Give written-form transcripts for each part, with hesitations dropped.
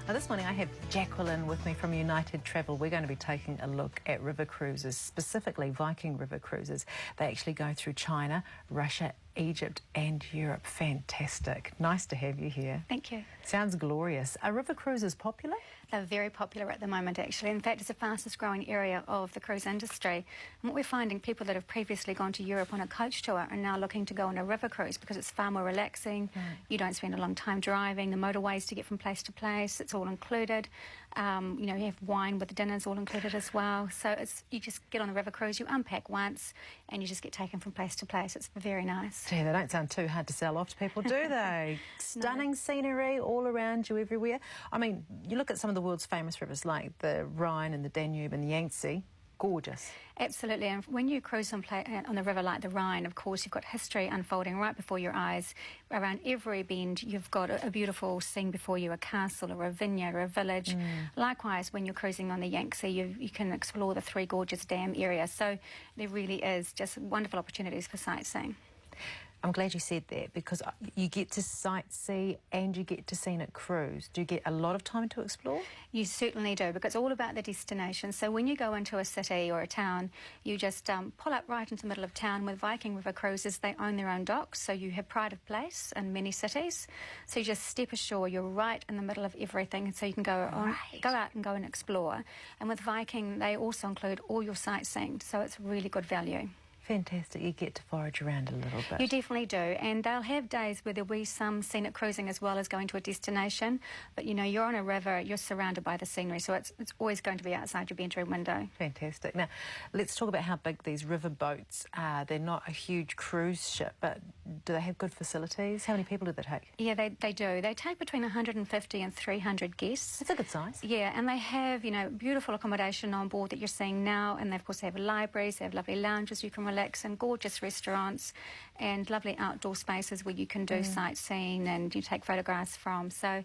Now this morning I have Jacqueline with me from United Travel. We're going to be taking a look at river cruises, specifically Viking river cruises. They actually go through China, Russia, Egypt and Europe. Fantastic. Nice to have you here. Thank you. Sounds glorious. Are river cruises popular? They're very popular at the moment, actually. In fact, it's the fastest growing area of the cruise industry. And what we're finding, people that have previously gone to Europe on a coach tour are now looking to go on a river cruise because it's far more relaxing. You don't spend a long time driving. The motorways to get from place to place, it's all included. You have wine with the dinners all included as well. So you just get on a river cruise, you unpack once, and you just get taken from place to place. It's very nice. Gee, they don't sound too hard to sell off to people, do they? Stunning scenery all around you everywhere. I mean, you look at some of the world's famous rivers like the Rhine and the Danube and the Yangtze. Gorgeous. Absolutely, and when you cruise on the river like the Rhine, of course, you've got history unfolding right before your eyes. Around every bend, you've got a beautiful scene before you, a castle or a vineyard or a village. Likewise, when you're cruising on the Yangtze, you can explore the Three Gorges Dam area. So there really is just wonderful opportunities for sightseeing. I'm glad you said that because you get to sightsee and you get to scenic cruise. Do you get a lot of time to explore? You certainly do, because it's all about the destination. So when you go into a city or a town, you just pull up right into the middle of town. With Viking river cruises, they own their own docks, so you have pride of place in many cities. So you just step ashore, you're right in the middle of everything, so you can go out and go and explore. And with Viking, they also include all your sightseeing, so it's really good value. Fantastic. You get to forage around a little bit. You definitely do, and they'll have days where there'll be some scenic cruising as well as going to a destination, but you know, you're on a river, you're surrounded by the scenery, so it's always going to be outside your bedroom window. Fantastic. Now, let's talk about how big these river boats are. They're not a huge cruise ship, but do they have good facilities? How many people do they take? Yeah, they do. They take between 150 and 300 guests. That's a good size. Yeah, and they have, you know, beautiful accommodation on board that you're seeing now, and they, of course, they have libraries, they have lovely lounges you can relax, and gorgeous restaurants and lovely outdoor spaces where you can do sightseeing and you take photographs from. So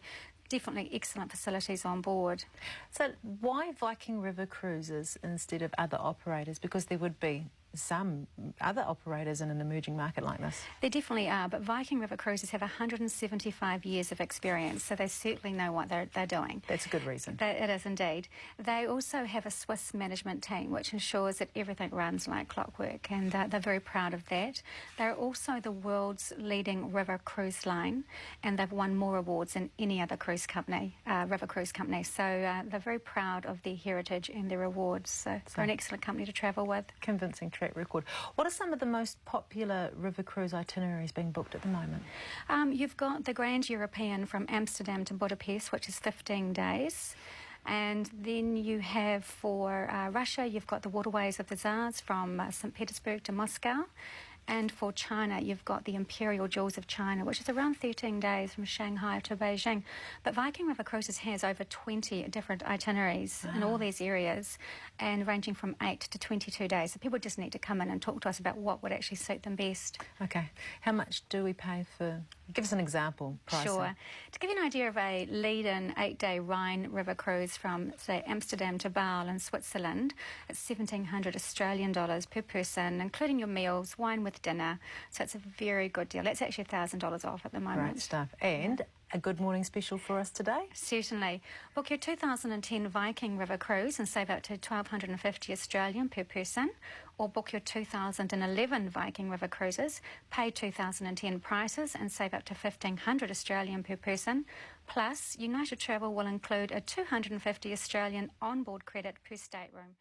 definitely excellent facilities on board. So why Viking River Cruises instead of other operators? Because there would be some other operators in an emerging market like this. There definitely are, but Viking River Cruises have 175 years of experience, so they certainly know what they're doing. That's a good reason. It is indeed. They also have a Swiss management team which ensures that everything runs like clockwork, and they're very proud of that. They're also the world's leading river cruise line, and they've won more awards than any other cruise company, river cruise company. So they're very proud of their heritage and their awards. So they're an excellent company to travel with. Convincing track record. What are some of the most popular river cruise itineraries being booked at the moment? You've got the Grand European from Amsterdam to Budapest, which is 15 days. And then you have for Russia, you've got the Waterways of the Tsars from St. Petersburg to Moscow. And for China, you've got the Imperial Jewels of China, which is around 13 days from Shanghai to Beijing. But Viking River Cruises has over 20 different itineraries in all these areas, and ranging from 8 to 22 days. So people just need to come in and talk to us about what would actually suit them best. Okay. How much do we pay for... Give us an example, pricing. Sure. To give you an idea of a lead-in 8-day Rhine river cruise from, say, Amsterdam to Basel in Switzerland, it's 1,700 Australian dollars per person, including your meals, wine with dinner. So it's a very good deal. That's actually $1,000 off at the moment. Great stuff. And a good morning special for us today? Certainly. Book your 2010 Viking River Cruise and save up to $1,250 Australian per person, or book your 2011 Viking River Cruises, pay 2010 prices and save up to $1,500 Australian per person. Plus, United Travel will include a $250 Australian onboard credit per stateroom,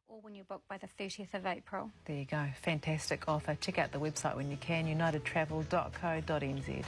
or when you book by the 30th of April. There you go. Fantastic offer. Check out the website when you can, unitedtravel.co.nz.